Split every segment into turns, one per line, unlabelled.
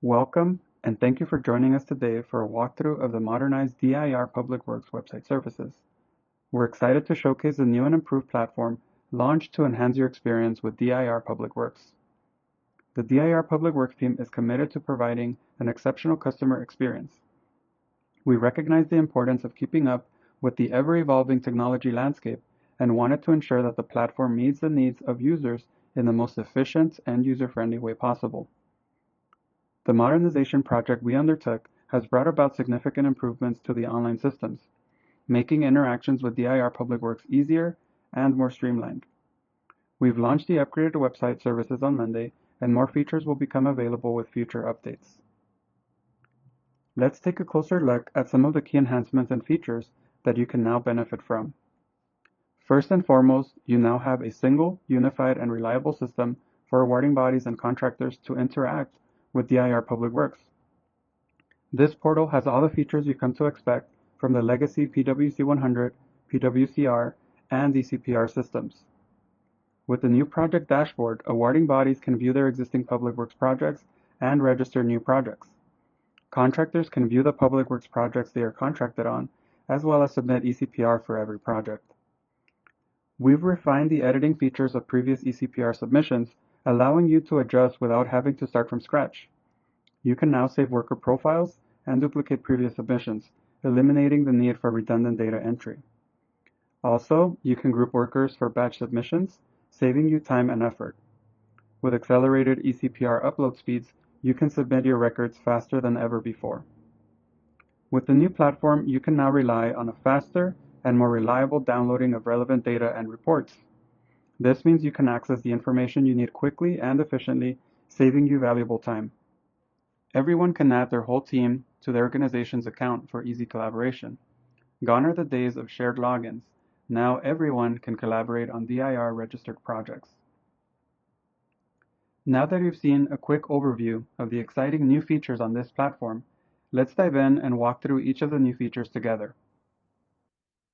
Welcome, and thank you for joining us today for a walkthrough of the modernized DIR Public Works website services. We're excited to showcase the new and improved platform launched to enhance your experience with DIR Public Works. The DIR Public Works team is committed to providing an exceptional customer experience. We recognize the importance of keeping up with the ever-evolving technology landscape and wanted to ensure that the platform meets the needs of users in the most efficient and user-friendly way possible. The modernization project we undertook has brought about significant improvements to the online systems, making interactions with DIR Public Works easier and more streamlined. We've launched the upgraded website services on Monday, and more features will become available with future updates. Let's take a closer look at some of the key enhancements and features that you can now benefit from. First and foremost, you now have a single, unified, and reliable system for awarding bodies and contractors to interact with DIR Public Works. This portal has all the features you come to expect from the legacy PwC 100, PwCR, and ECPR systems. With the new project dashboard, awarding bodies can view their existing public works projects and register new projects. Contractors can view the public works projects they are contracted on, as well as submit ECPR for every project. We've refined the editing features of previous ECPR submissions, allowing you to adjust without having to start from scratch. You can now save worker profiles and duplicate previous submissions, eliminating the need for redundant data entry. Also, you can group workers for batch submissions, saving you time and effort. With accelerated ECPR upload speeds, you can submit your records faster than ever before. With the new platform, you can now rely on a faster and more reliable downloading of relevant data and reports. This means you can access the information you need quickly and efficiently, saving you valuable time. Everyone can add their whole team to their organization's account for easy collaboration. Gone are the days of shared logins. Now everyone can collaborate on DIR registered projects. Now that you've seen a quick overview of the exciting new features on this platform, let's dive in and walk through each of the new features together.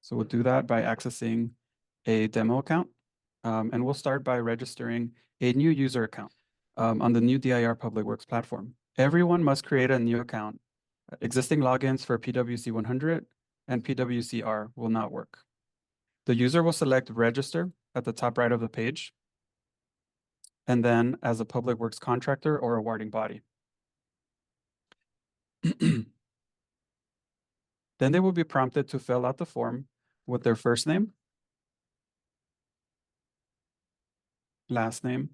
So we'll do that by accessing a demo account, and we'll start by registering a new user account on the new DIR Public Works platform. Everyone must create a new account. Existing logins for PwC 100 and PwCR will not work. The user will select Register at the top right of the page, and then as a Public Works contractor or awarding body. Then they will be prompted to fill out the form with their first name, last name,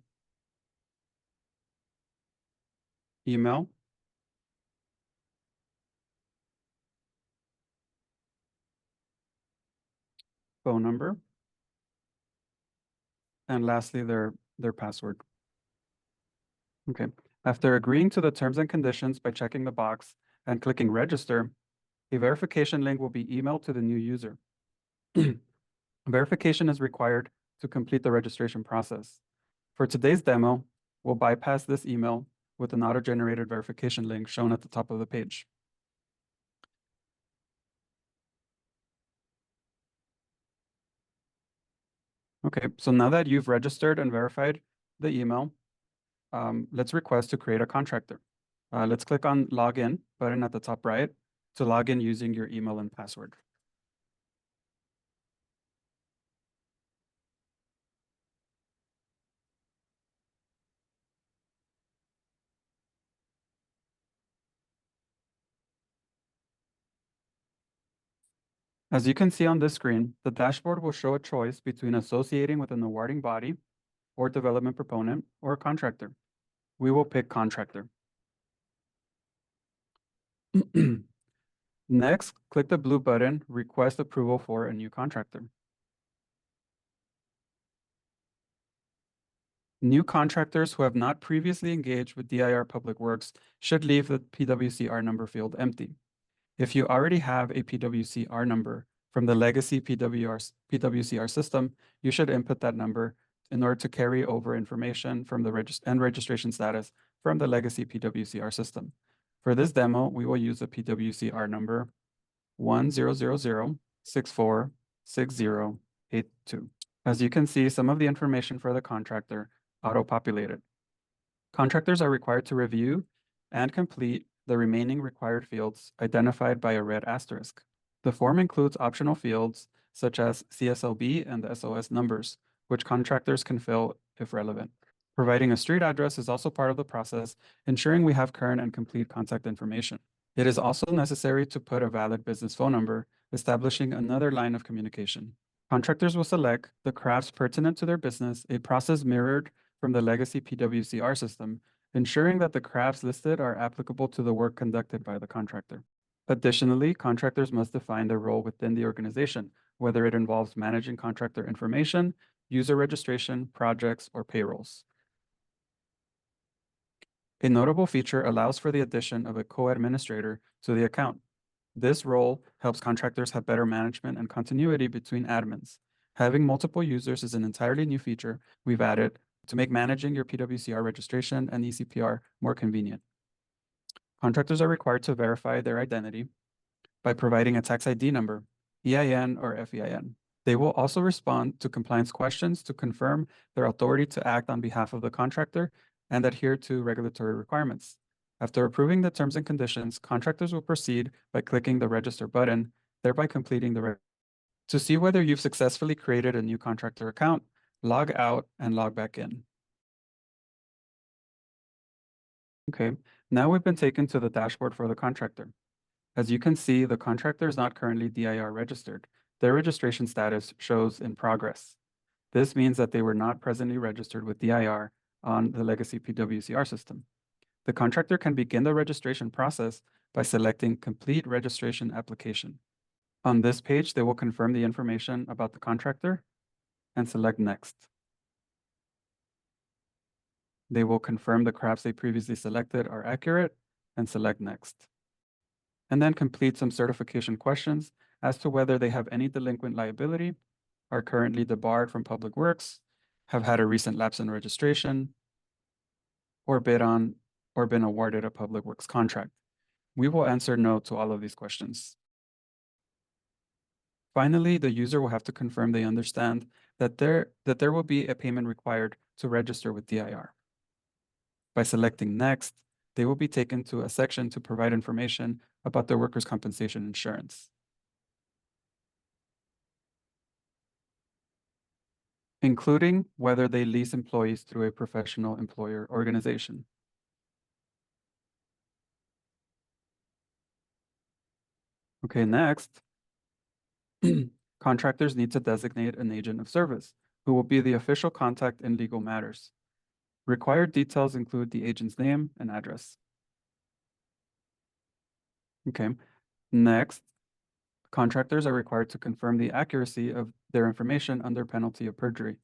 email, phone number, and lastly, their password. Okay. After agreeing to the terms and conditions by checking the box and clicking register, a verification link will be emailed to the new user. Verification is required to complete the registration process. For today's demo, we'll bypass this email with an auto-generated verification link shown at the top of the page. Okay, so now that you've registered and verified the email, let's request to create a contractor. Let's click on Login button at the top right to log in using your email and password. As you can see on this screen, the dashboard will show a choice between associating with an awarding body or development proponent or contractor. We will pick contractor. Next, click the blue button, Request Approval for a New Contractor. New contractors who have not previously engaged with DIR Public Works should leave the PwCR number field empty. If you already have a PwCR number from the legacy PwCR system, you should input that number in order to carry over information from the registration status from the legacy PwCR system. For this demo, we will use the PwCR number 1000646082. As you can see, some of the information for the contractor auto-populated. Contractors are required to review and complete the remaining required fields identified by a red asterisk. The form includes optional fields such as CSLB and the SOS numbers, which contractors can fill if relevant. Providing a street address is also part of the process, ensuring we have current and complete contact information. It is also necessary to put a valid business phone number, establishing another line of communication. Contractors will select the crafts pertinent to their business, a process mirrored from the legacy PWCR system, ensuring that the crafts listed are applicable to the work conducted by the contractor. Additionally, contractors must define their role within the organization, whether it involves managing contractor information, user registration, projects, or payrolls. A notable feature allows for the addition of a co-administrator to the account. This role helps contractors have better management and continuity between admins. Having multiple users is an entirely new feature we've added to make managing your PWCR registration and ECPR more convenient. Contractors are required to verify their identity by providing a tax ID number, EIN or FEIN. They will also respond to compliance questions to confirm their authority to act on behalf of the contractor and adhere to regulatory requirements. After approving the terms and conditions, contractors will proceed by clicking the register button, thereby completing the registration. To see whether you've successfully created a new contractor account, log out and log back in. Okay, now we've been taken to the dashboard for the contractor. As you can see, the contractor is not currently DIR registered. Their registration status shows in progress. This means that they were not presently registered with DIR on the legacy PWCR system. The contractor can begin the registration process by selecting Complete Registration Application. On this page, they will confirm the information about the contractor and select Next. They will confirm the crafts they previously selected are accurate and select Next. And then complete some certification questions as to whether they have any delinquent liability, are currently debarred from public works, have had a recent lapse in registration, or bid on or been awarded a public works contract. We will answer no to all of these questions. Finally, the user will have to confirm they understand that there will be a payment required to register with DIR. By selecting Next, they will be taken to a section to provide information about their workers' compensation insurance, including whether they lease employees through a professional employer organization. Okay, next, contractors need to designate an agent of service who will be the official contact in legal matters. Required details include the agent's name and address. Okay, next, contractors are required to confirm the accuracy of their information under penalty of perjury.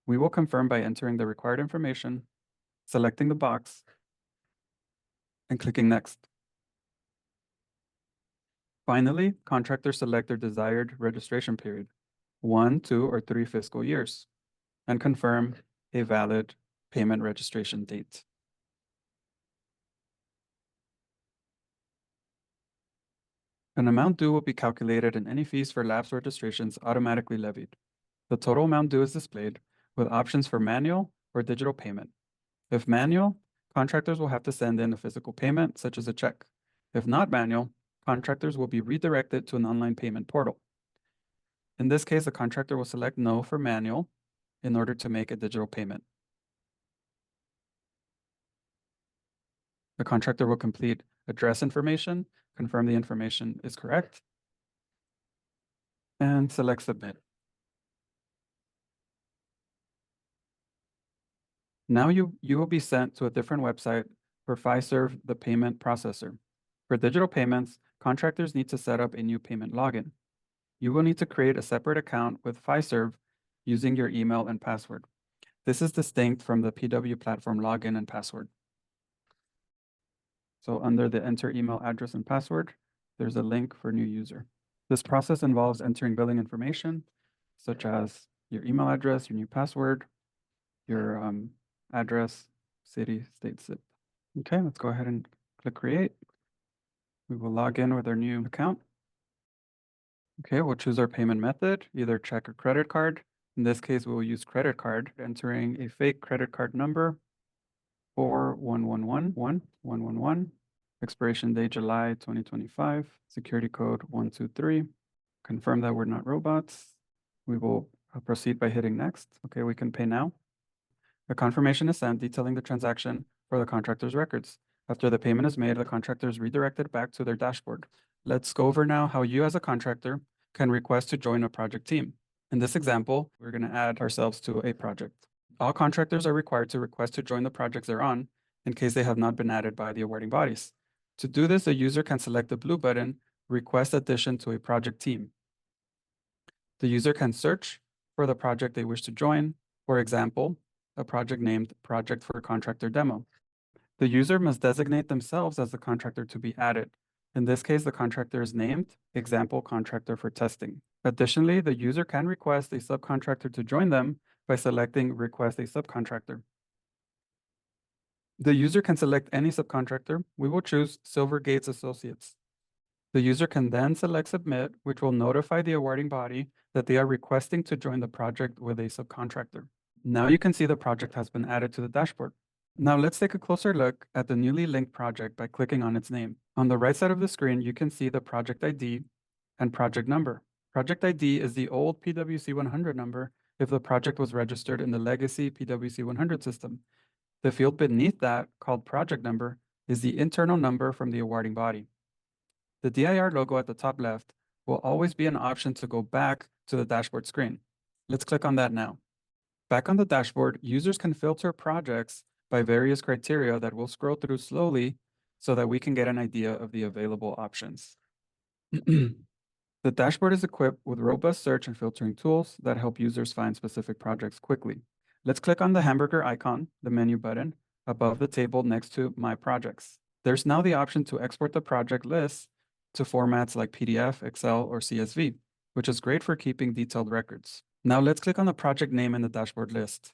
We will confirm by entering the required information, selecting the box, and clicking Next. Finally, contractors select their desired registration period, 1, 2, or 3 fiscal years, and confirm a valid payment registration date. An amount due will be calculated and any fees for lapsed registrations automatically levied. The total amount due is displayed with options for manual or digital payment. If manual, contractors will have to send in a physical payment, such as a check. If not manual, contractors will be redirected to an online payment portal. In this case, the contractor will select no for manual in order to make a digital payment. The contractor will complete address information, confirm the information is correct, and select submit. Now you will be sent to a different website for Fiserv, the payment processor. For digital payments, contractors need to set up a new payment login. You will need to create a separate account with Fiserv using your email and password. This is distinct from the PW platform login and password. So under the enter email address and password, there's a link for new user. This process involves entering billing information, such as your email address, your new password, your address, city, state, zip. Okay, let's go ahead and click create. We will log in with our new account. Okay, we'll choose our payment method, either check or credit card. In this case, we will use credit card, entering a fake credit card number 4111111. Expiration date July 2025. Security code 123. Confirm that we're not robots. We will proceed by hitting next. Okay, we can pay now. A confirmation is sent detailing the transaction for the contractor's records. After the payment is made, the contractor is redirected back to their dashboard. Let's go over now how you as a contractor can request to join a project team. In this example, we're going to add ourselves to a project. All contractors are required to request to join the projects they're on in case they have not been added by the awarding bodies. To do this, the user can select the blue button, Request Addition to a Project Team. The user can search for the project they wish to join, for example, a project named Project for Contractor Demo. The user must designate themselves as the contractor to be added. In this case, the contractor is named Example Contractor for Testing. Additionally, the user can request a subcontractor to join them by selecting Request a Subcontractor. The user can select any subcontractor. We will choose Silvergates Associates. The user can then select Submit, which will notify the awarding body that they are requesting to join the project with a subcontractor. Now you can see the project has been added to the dashboard. Now let's take a closer look at the newly linked project by clicking on its name. On the right side of the screen, you can see the project ID and project number. Project ID is the old PwC 100 number if the project was registered in the legacy PwC 100 system. The field beneath that, called project number, is the internal number from the awarding body. The DIR logo at the top left will always be an option to go back to the dashboard screen. Let's click on that now. Back on the dashboard, users can filter projects by various criteria that we'll scroll through slowly so that we can get an idea of the available options. The dashboard is equipped with robust search and filtering tools that help users find specific projects quickly. Let's click on the hamburger icon, the menu button, above the table next to My Projects. There's now the option to export the project list to formats like PDF, Excel, or CSV, which is great for keeping detailed records. Now let's click on the project name in the dashboard list.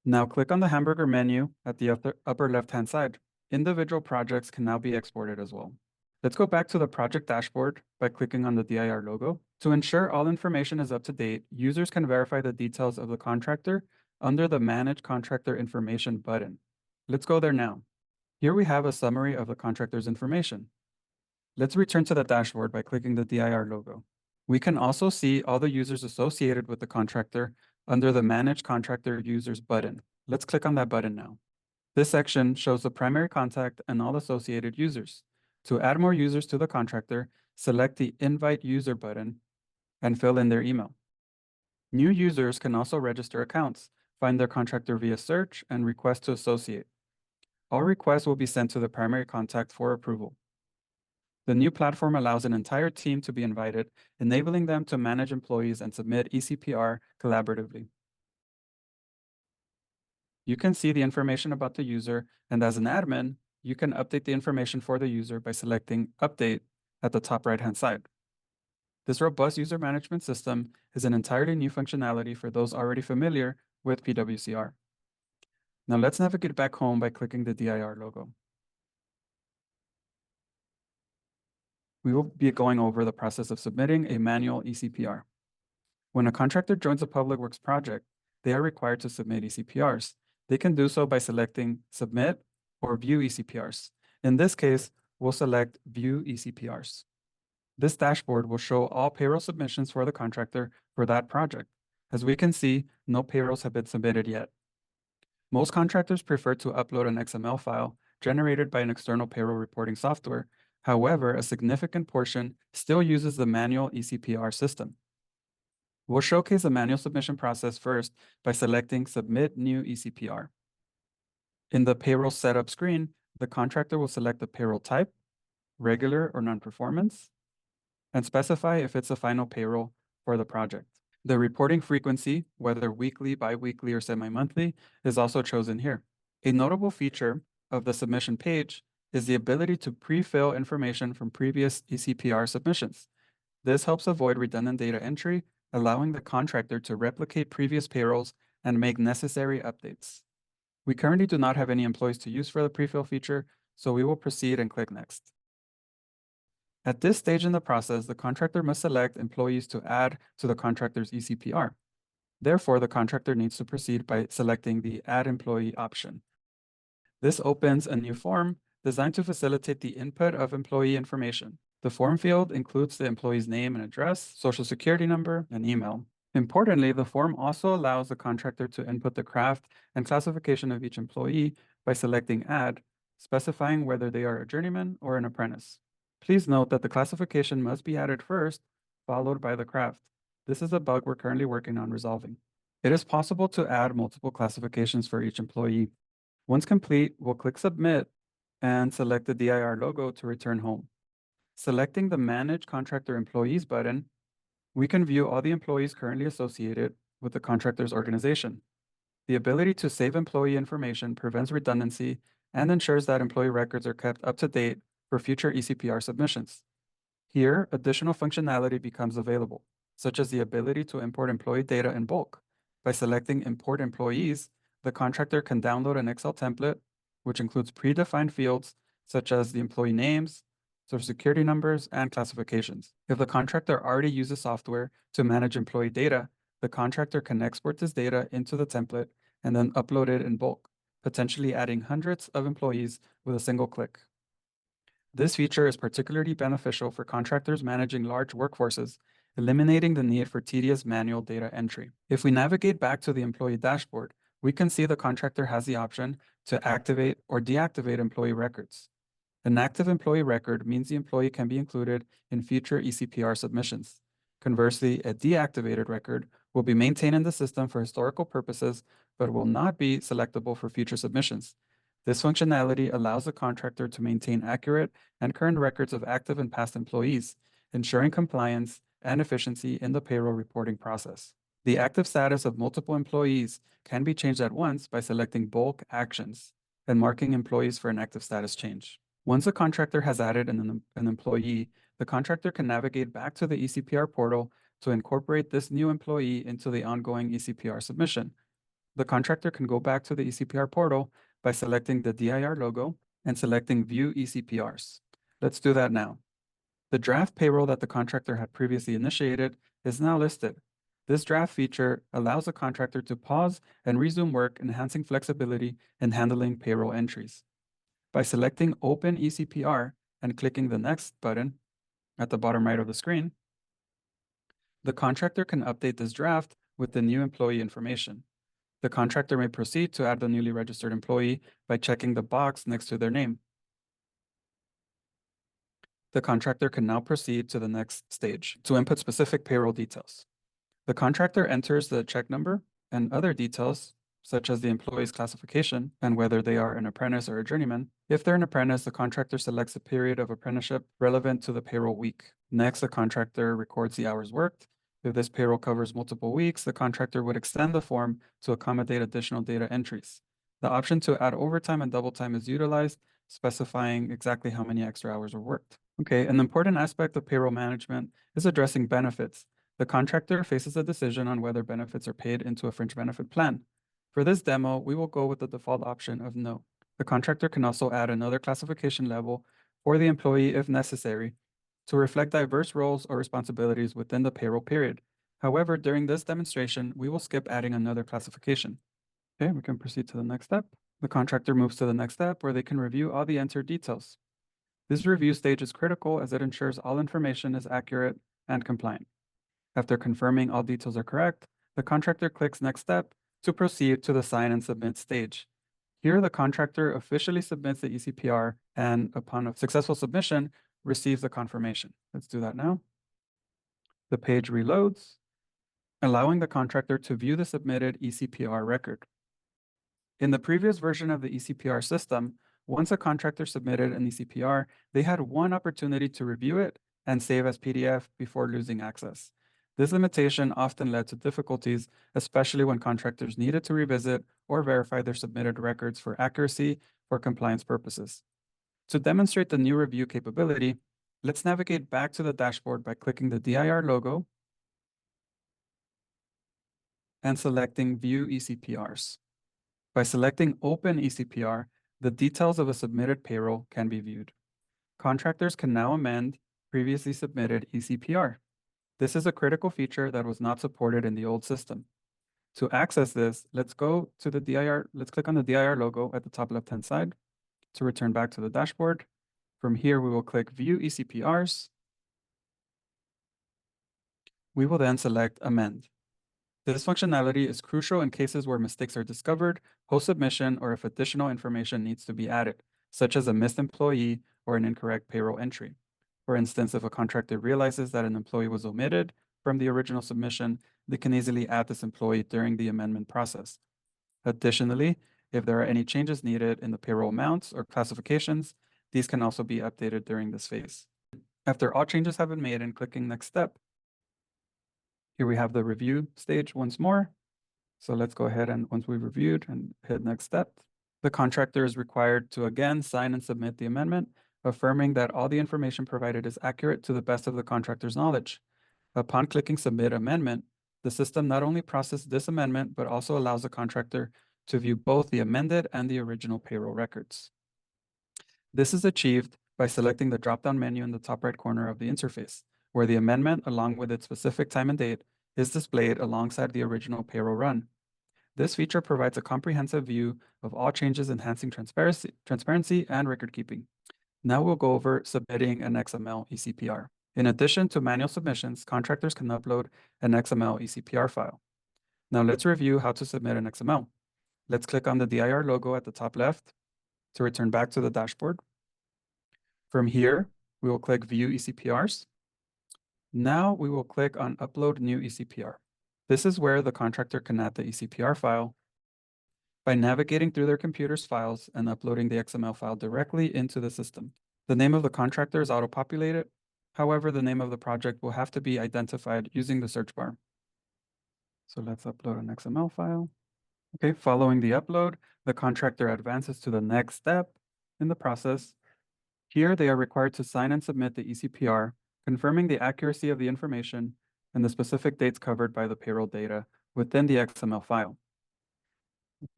Now click on the hamburger menu at the upper left-hand side. Individual projects can now be exported as well. Let's go back to the project dashboard by clicking on the DIR logo. To ensure all information is up to date, users can verify the details of the contractor under the Manage Contractor Information button. Let's go there now. Here we have a summary of the contractor's information. Let's return to the dashboard by clicking the DIR logo. We can also see all the users associated with the contractor under the Manage Contractor Users button. Let's click on that button now. This section shows the primary contact and all associated users. To add more users to the contractor, select the Invite User button and fill in their email. New users can also register accounts, find their contractor via search, and request to associate. All requests will be sent to the primary contact for approval. The new platform allows an entire team to be invited, enabling them to manage employees and submit ECPR collaboratively. You can see the information about the user, and as an admin, you can update the information for the user by selecting Update at the top right-hand side. This robust user management system is an entirely new functionality for those already familiar with PwCR. Now let's navigate back home by clicking the DIR logo. We will be going over the process of submitting a manual ECPR. When a contractor joins a public works project, they are required to submit ECPRs. They can do so by selecting Submit or View ECPRs. In this case, we'll select View ECPRs. This dashboard will show all payroll submissions for the contractor for that project. As we can see, no payrolls have been submitted yet. Most contractors prefer to upload an XML file generated by an external payroll reporting software. However, a significant portion still uses the manual ECPR system. We'll showcase the manual submission process first by selecting Submit New ECPR. In the payroll setup screen, the contractor will select the payroll type, regular or non-performance, and specify if it's a final payroll for the project. The reporting frequency, whether weekly, bi-weekly, or semi-monthly, is also chosen here. A notable feature of the submission page is the ability to pre-fill information from previous ECPR submissions. This helps avoid redundant data entry, allowing the contractor to replicate previous payrolls and make necessary updates. We currently do not have any employees to use for the pre-fill feature, so we will proceed and click Next. At this stage in the process, the contractor must select employees to add to the contractor's ECPR. Therefore, the contractor needs to proceed by selecting the Add Employee option. This opens a new form designed to facilitate the input of employee information. The form field includes the employee's name and address, social security number, and email. Importantly, the form also allows the contractor to input the craft and classification of each employee by selecting Add, specifying whether they are a journeyman or an apprentice. Please note that the classification must be added first, followed by the craft. This is a bug we're currently working on resolving. It is possible to add multiple classifications for each employee. Once complete, we'll click Submit and select the DIR logo to return home. Selecting the Manage Contractor Employees button, we can view all the employees currently associated with the contractor's organization. The ability to save employee information prevents redundancy and ensures that employee records are kept up to date for future ECPR submissions. Here, additional functionality becomes available, such as the ability to import employee data in bulk. By selecting Import Employees, the contractor can download an Excel template, which includes predefined fields such as the employee names, social security numbers, and classifications. If the contractor already uses software to manage employee data, the contractor can export this data into the template and then upload it in bulk, potentially adding hundreds of employees with a single click. This feature is particularly beneficial for contractors managing large workforces, eliminating the need for tedious manual data entry. If we navigate back to the employee dashboard, we can see the contractor has the option to activate or deactivate employee records. An active employee record means the employee can be included in future ECPR submissions. Conversely, a deactivated record will be maintained in the system for historical purposes, but will not be selectable for future submissions. This functionality allows the contractor to maintain accurate and current records of active and past employees, ensuring compliance and efficiency in the payroll reporting process. The active status of multiple employees can be changed at once by selecting Bulk Actions and marking employees for an active status change. Once a contractor has added an employee, the contractor can navigate back to the ECPR portal to incorporate this new employee into the ongoing ECPR submission. The contractor can go back to the ECPR portal by selecting the DIR logo and selecting View ECPRs. Let's do that now. The draft payroll that the contractor had previously initiated is now listed. This draft feature allows the contractor to pause and resume work, enhancing flexibility in handling payroll entries. By selecting Open ECPR and clicking the Next button at the bottom right of the screen, the contractor can update this draft with the new employee information. The contractor may proceed to add the newly registered employee by checking the box next to their name. The contractor can now proceed to the next stage to input specific payroll details. The contractor enters the check number and other details, such as the employee's classification and whether they are an apprentice or a journeyman. If they're an apprentice, the contractor selects a period of apprenticeship relevant to the payroll week. Next, the contractor records the hours worked. If this payroll covers multiple weeks, the contractor would extend the form to accommodate additional data entries. The option to add overtime and double time is utilized, specifying exactly how many extra hours were worked. Okay, an important aspect of payroll management is addressing benefits. The contractor faces a decision on whether benefits are paid into a fringe benefit plan. For this demo, we will go with the default option of no. The contractor can also add another classification level for the employee if necessary to reflect diverse roles or responsibilities within the payroll period. However, during this demonstration, we will skip adding another classification. Okay, we can proceed to the next step. The contractor moves to the next step where they can review all the entered details. This review stage is critical as it ensures all information is accurate and compliant. After confirming all details are correct, the contractor clicks Next Step to proceed to the Sign and Submit stage. Here, the contractor officially submits the ECPR and upon a successful submission, receives the confirmation. Let's do that now. The page reloads, allowing the contractor to view the submitted ECPR record. In the previous version of the ECPR system, once a contractor submitted an ECPR, they had one opportunity to review it and save as PDF before losing access. This limitation often led to difficulties, especially when contractors needed to revisit or verify their submitted records for accuracy for compliance purposes. To demonstrate the new review capability, let's navigate back to the dashboard by clicking the DIR logo and selecting View ECPRs. By selecting Open ECPR, the details of a submitted payroll can be viewed. Contractors can now amend previously submitted ECPR. This is a critical feature that was not supported in the old system. To access this, let's click on the DIR logo at the top left-hand side. to return back to the dashboard. From here, we will click View ECPRs. We will then select Amend. This functionality is crucial in cases where mistakes are discovered post-submission or if additional information needs to be added, such as a missed employee or an incorrect payroll entry. For instance, if a contractor realizes that an employee was omitted from the original submission, they can easily add this employee during the amendment process. Additionally, if there are any changes needed in the payroll amounts or classifications, these can also be updated during this phase. After all changes have been made and clicking Next Step, here we have the review stage once more. So let's go ahead and once we've reviewed and hit Next Step, the contractor is required to again sign and submit the amendment, affirming that all the information provided is accurate to the best of the contractor's knowledge. Upon clicking Submit Amendment, the system not only processes this amendment, but also allows the contractor to view both the amended and the original payroll records. This is achieved by selecting the drop-down menu in the top right corner of the interface, where the amendment, along with its specific time and date, is displayed alongside the original payroll run. This feature provides a comprehensive view of all changes, enhancing transparency and record keeping. Now we'll go over submitting an XML ECPR. In addition to manual submissions, contractors can upload an XML ECPR file. Now let's review how to submit an XML. Let's click on the DIR logo at the top left to return back to the dashboard. From here, we will click View ECPRs. Now we will click on Upload New ECPR. This is where the contractor can add the ECPR file by navigating through their computer's files and uploading the XML file directly into the system. The name of the contractor is auto-populated. However, the name of the project will have to be identified using the search bar. So let's upload an XML file. Okay, following the upload, the contractor advances to the next step in the process. Here, they are required to sign and submit the ECPR, confirming the accuracy of the information and the specific dates covered by the payroll data within the XML file.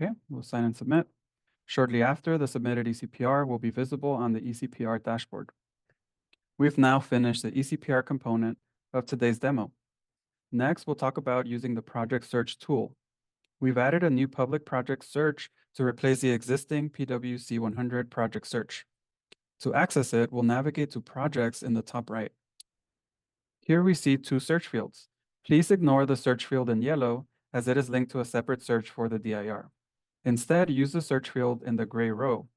Okay, we'll sign and submit. Shortly after, the submitted ECPR will be visible on the ECPR dashboard. We've now finished the ECPR component of today's demo. Next, we'll talk about using the project search tool. We've added a new public project search to replace the existing PwC 100 project search. To access it, we'll navigate to Projects in the top right. Here we see two search fields. Please ignore the search field in yellow as it is linked to a separate search for the DIR. Instead, use the search field in the gray row.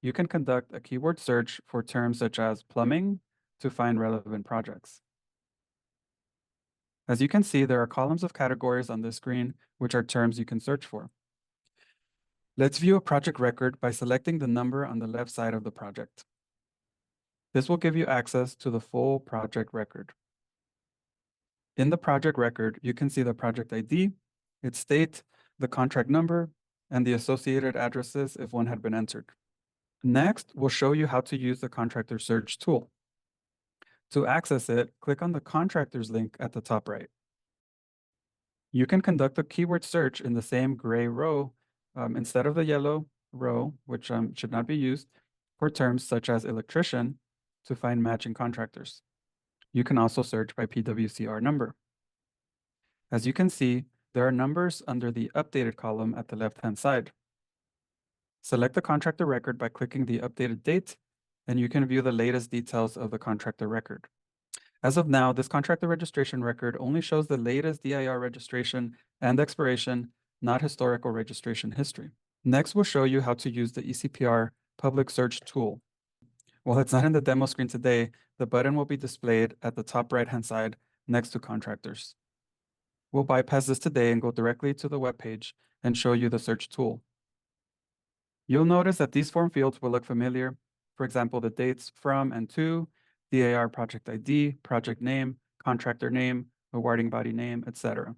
You can conduct a keyword search for terms such as plumbing to find relevant projects. As you can see, there are columns of categories on this screen, which are terms you can search for. Let's view a project record by selecting the number on the left side of the project. This will give you access to the full project record. In the project record, you can see the project ID, its date, the contract number, and the associated addresses if one had been entered. Next, we'll show you how to use the contractor search tool. To access it, click on the contractors link at the top right. You can conduct a keyword search in the same gray row instead of the yellow row, which should not be used, for terms such as electrician to find matching contractors. You can also search by PwCR number. As you can see, there are numbers under the updated column at the left-hand side. Select the contractor record by clicking the updated date, and you can view the latest details of the contractor record. As of now, this contractor registration record only shows the latest DIR registration and expiration, not historical registration history. Next, we'll show you how to use the ECPR public search tool. While it's not in the demo screen today, the button will be displayed at the top right-hand side next to contractors. We'll bypass this today and go directly to the web page and show you the search tool. You'll notice that these form fields will look familiar. For example, the dates from and to, DIR project ID, project name, contractor name, awarding body name, etc.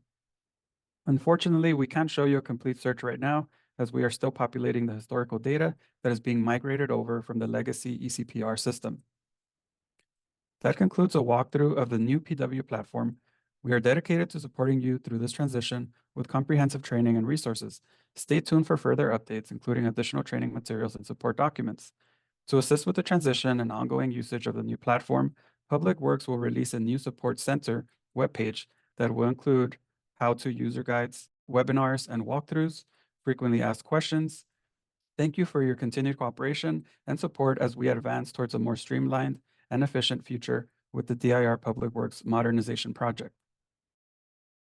Unfortunately, we can't show you a complete search right now as we are still populating the historical data that is being migrated over from the legacy ECPR system. That concludes a walkthrough of the new PW platform. We are dedicated to supporting you through this transition with comprehensive training and resources. Stay tuned for further updates, including additional training materials and support documents. To assist with the transition and ongoing usage of the new platform, Public Works will release a new Support Center webpage that will include how-to user guides, webinars and walkthroughs, frequently asked questions, Thank you for your continued cooperation and support as we advance towards a more streamlined and efficient future with the DIR Public Works Modernization Project.